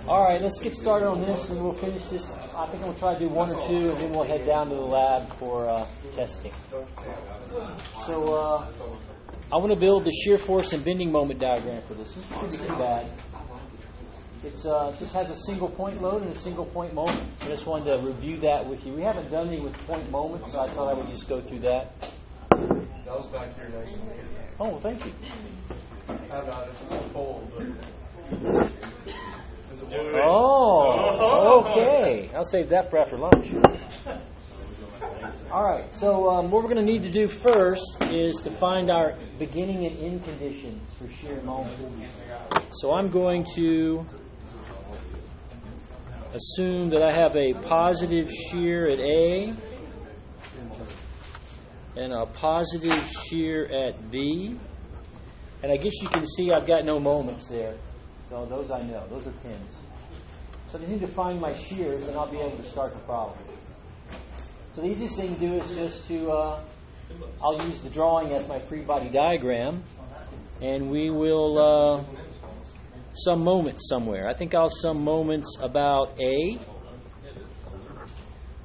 All right, let's get started on this, and we'll finish this. I think we'll try to do one or two, and then we'll head down to the lab for testing. So I want to build the shear force and bending moment diagram for this. This shouldn't be too bad. It's just has a single point load and a single point moment. I just wanted to review that with you. We haven't done any with point moments, so I thought I would just go through that. That was back here nice and good. Oh, well, thank you. It's a little cold, but... Oh, okay. I'll save that for after lunch. All right, so what we're going to need to do first is to find our beginning and end conditions for shear moment. So I'm going to assume that I have a positive shear at A and a positive shear at B. And I guess you can see I've got no moments there. So those I know. Those are pins. So I need to find my shears, and I'll be able to start the problem. So the easiest thing to do is just to, I'll use the drawing as my free body diagram, and we will sum moments somewhere. I think I'll sum moments about A.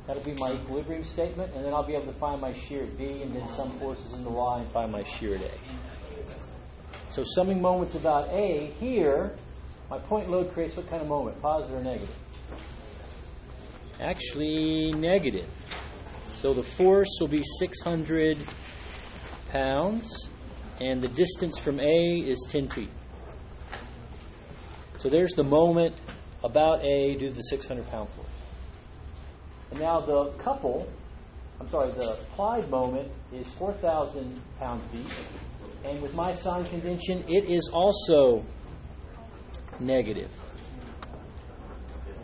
That'll be my equilibrium statement, and then I'll be able to find my shear at B, and then sum forces in the Y and find my shear at A. So summing moments about A, here, my point load creates what kind of moment? Positive or negative? Actually, negative. So the force will be 600 pounds, and the distance from A is 10 feet. So there's the moment about A due to the 600-pound force. And now the applied moment is 4,000 pound-feet. And with my sign convention, it is also negative.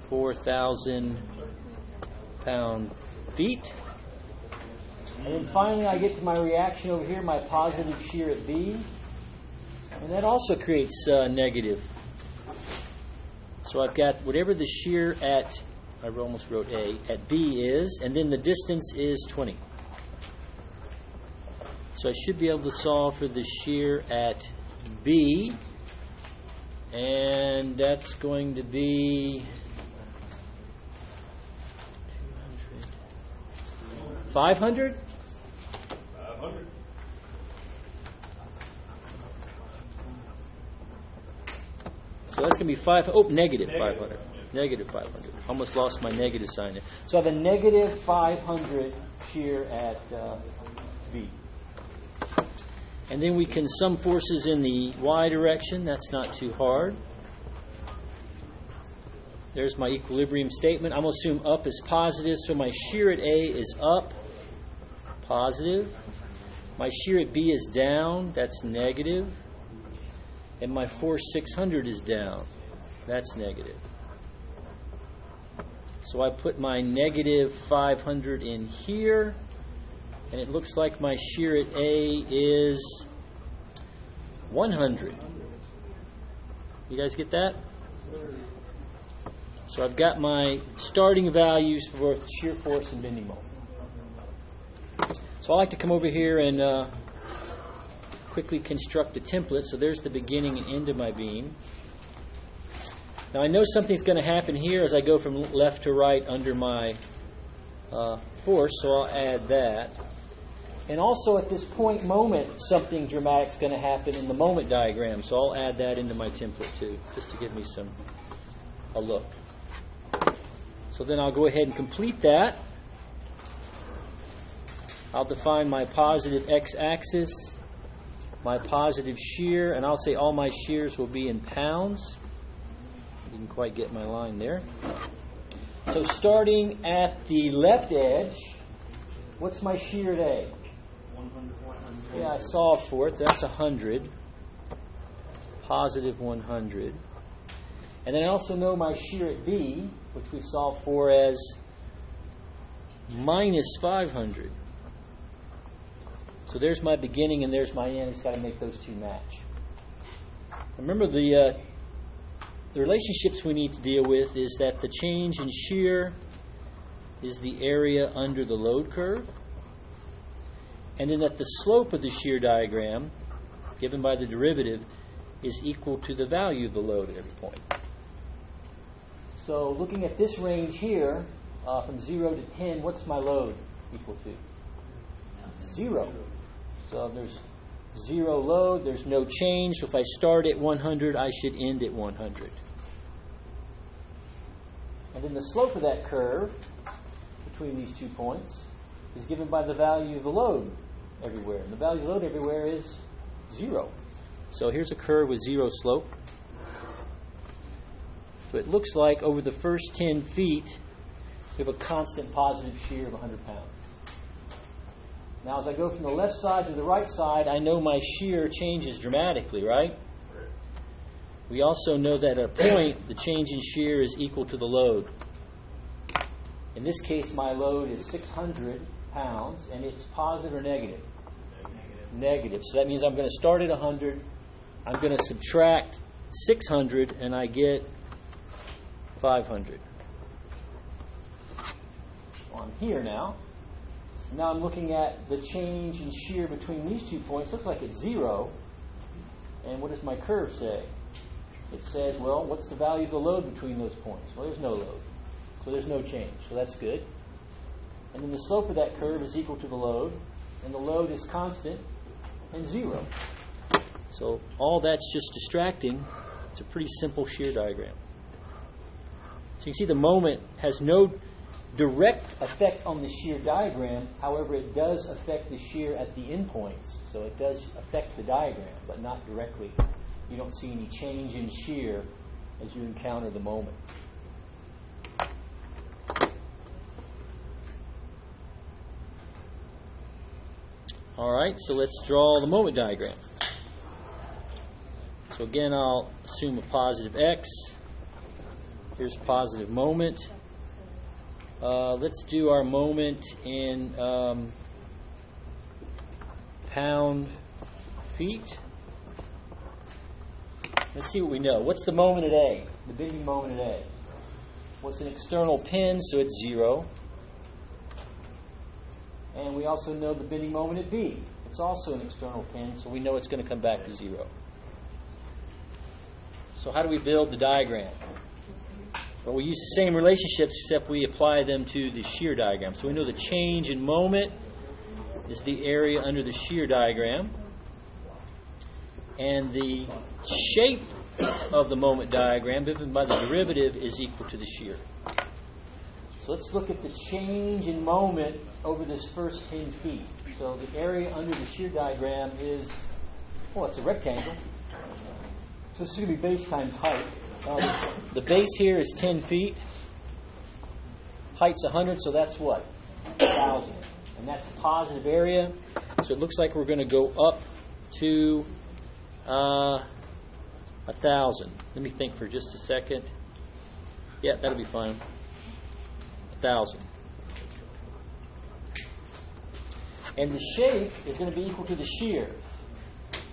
4,000 pound-feet. And then finally I get to my reaction over here, my positive shear at B. And that also creates negative. So I've got whatever the shear at, I almost wrote A, at B is, and then the distance is 20. So I should be able to solve for the shear at B, and that's going to be 500? 500. So that's going to be negative 500. Negative 500. Almost lost my negative sign there. So I have a negative 500 shear at B. And then we can sum forces in the Y direction. That's not too hard. There's my equilibrium statement. I'm going to assume up is positive, so my shear at A is up, positive. My shear at B is down, that's negative. And my force 600 is down, that's negative. So I put my negative 500 in here. And it looks like my shear at A is 100. You guys get that? So I've got my starting values for both shear force and bending moment. So I like to come over here and quickly construct a template. So there's the beginning and end of my beam. Now I know something's going to happen here as I go from left to right under my force, so I'll add that. And also at this point moment, something dramatic is going to happen in the moment diagram. So I'll add that into my template too, just to give me a look. So then I'll go ahead and complete that. I'll define my positive x-axis, my positive shear, and I'll say all my shears will be in pounds. Didn't quite get my line there. So starting at the left edge, what's my shear at A? 100. Yeah, I solved for it. That's 100. Positive 100. And then I also know my shear at B, which we solved for as minus 500. So there's my beginning and there's my end. It's got to make those two match. Remember the relationships we need to deal with is that the change in shear is the area under the load curve. And then that the slope of the shear diagram, given by the derivative, is equal to the value of the load at every point. So looking at this range here, from 0 to 10, what's my load equal to? 0. So there's 0 load, there's no change. So if I start at 100, I should end at 100. And then the slope of that curve between these 2 points is given by the value of the load everywhere. And the value of the load everywhere is 0. So here's a curve with 0 slope. So it looks like over the first 10 feet, we have a constant positive shear of 100 pounds. Now as I go from the left side to the right side, I know my shear changes dramatically, right? We also know that at a point, the change in shear is equal to the load. In this case, my load is 600 pounds, and it's positive or negative? Negative. So that means I'm going to start at 100, I'm going to subtract 600, and I get 500. On here now. Now I'm looking at the change in shear between these 2 points. Looks like it's 0. And what does my curve say? It says, well, what's the value of the load between those points? Well, there's no load. So there's no change. So that's good. And then the slope of that curve is equal to the load. And the load is constant and 0. So all that's just distracting. It's a pretty simple shear diagram. So you can see the moment has no direct effect on the shear diagram. However, it does affect the shear at the endpoints. So it does affect the diagram, but not directly. You don't see any change in shear as you encounter the moment. All right, so let's draw the moment diagram. So again, I'll assume a positive x. Here's positive moment. Let's do our moment in pound feet. Let's see what we know. What's the moment at A? The bending moment at A. What's an external pin? So it's 0. And we also know the bending moment at B. It's also an external pin, so we know it's going to come back to 0. So how do we build the diagram? Well, we use the same relationships except we apply them to the shear diagram. So we know the change in moment is the area under the shear diagram. And the shape of the moment diagram, given by the derivative, is equal to the shear. So let's look at the change in moment over this first 10 feet. So the area under the shear diagram is, well, it's a rectangle. So this is going to be base times height. The base here is 10 feet. Height's 100, so that's what? 1,000. And that's the positive area. So it looks like we're going to go up to 1,000. Let me think for just a second. Yeah, that'll be fine. 1,000. And the shape is going to be equal to the shear.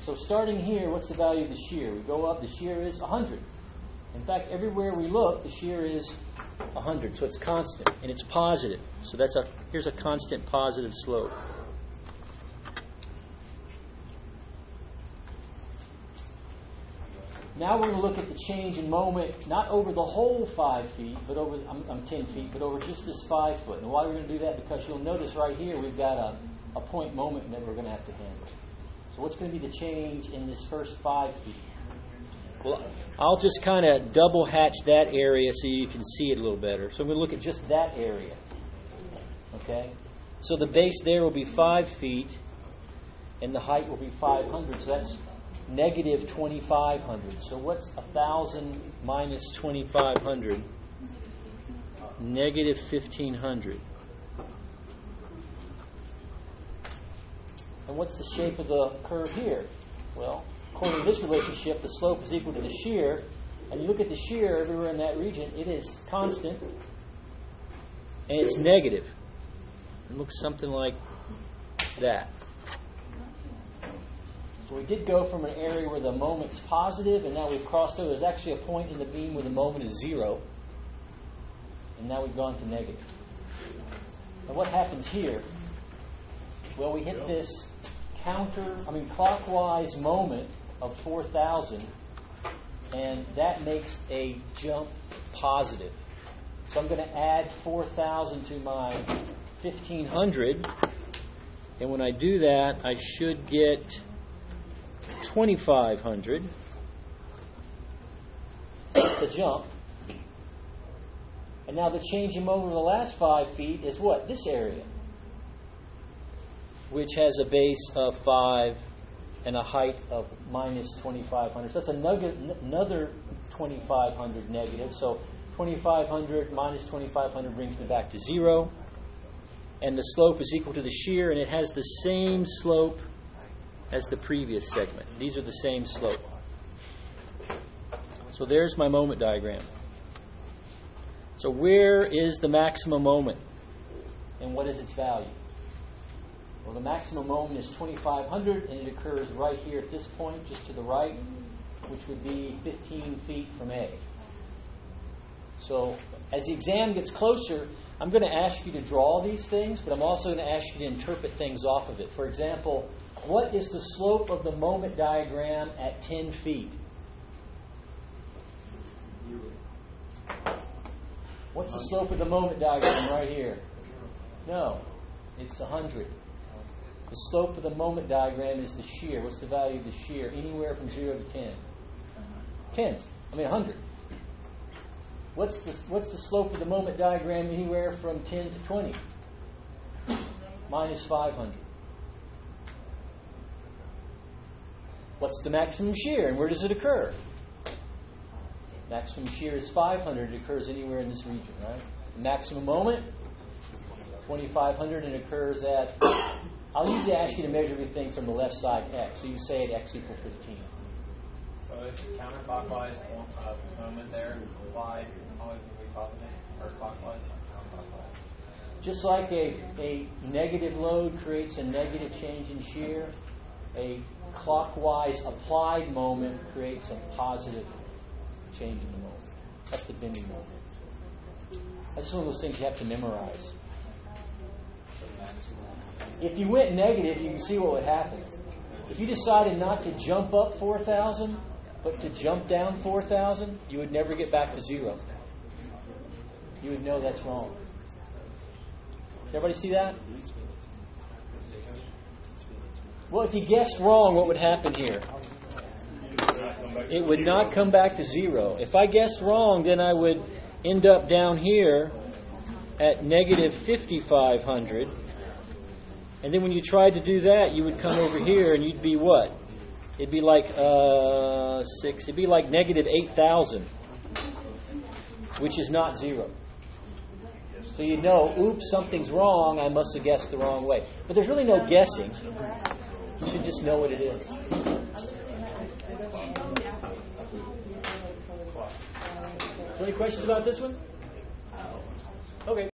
So starting here, what's the value of the shear? We go up, the shear is 100. In fact, everywhere we look, the shear is 100. So it's constant, and it's positive. So here's a constant positive slope. Now we're going to look at the change in moment, not over the whole 5 feet, but over 10 feet, but over just this 5 foot. And why we're going to do that? Because you'll notice right here we've got a point moment that we're going to have to handle. So what's going to be the change in this first 5 feet? Well, I'll just kind of double hatch that area so you can see it a little better. So I'm going to look at just that area. Okay? So the base there will be 5 feet, and the height will be 500. So that's negative 2,500. So what's 1,000 minus 2,500? Negative 1,500. And what's the shape of the curve here? Well, according to this relationship, the slope is equal to the shear. And you look at the shear everywhere in that region, it is constant, and it's negative. It looks something like that. So we did go from an area where the moment's positive, and now we've crossed over. There's actually a point in the beam where the moment is 0. And now we've gone to negative. And what happens here? Well, we hit this clockwise moment of 4,000, and that makes a jump positive. So I'm going to add 4,000 to my 1,500. And when I do that, I should get 2,500. That's the jump. And now the change in moment over the last 5 feet is what? This area, which has a base of 5 and a height of minus 2,500. So that's another 2,500 negative. So 2,500 minus 2,500 brings me back to 0. And the slope is equal to the shear, and it has the same slope as the previous segment. These are the same slope. So there's my moment diagram. So where is the maximum moment? And what is its value? Well, the maximum moment is 2,500, and it occurs right here at this point, just to the right, which would be 15 feet from A. So as the exam gets closer, I'm going to ask you to draw these things, but I'm also going to ask you to interpret things off of it. For example, what is the slope of the moment diagram at 10 feet? What's the slope of the moment diagram right here? No, it's 100. The slope of the moment diagram is the shear. What's the value of the shear? Anywhere from 0 to 10. 100. What's the slope of the moment diagram anywhere from 10 to 20? Minus 500. What's the maximum shear, and where does it occur? Maximum shear is 500. It occurs anywhere in this region, right? The maximum moment, 2,500, and it occurs at... I'll usually ask you to measure everything from the left side x. So you say at x equals 15. So it's counterclockwise moment there, applied, always when we talk about it, or clockwise, counterclockwise. Just like a negative load creates a negative change in shear, a clockwise applied moment creates a positive change in the moment. That's the bending moment. That's just one of those things you have to memorize. If you went negative, you can see what would happen. If you decided not to jump up 4,000, but to jump down 4,000, you would never get back to 0. You would know that's wrong. Everybody see that? Well, if you guessed wrong, what would happen here? It would not come back to 0. If I guessed wrong, then I would end up down here at negative 5,500. And then when you tried to do that, you would come over here and you'd be what? It'd be like 6. It'd be like negative 8,000, which is not 0. So you know, oops, something's wrong. I must have guessed the wrong way. But there's really no guessing. You should just know what it is. So any questions about this one? Okay.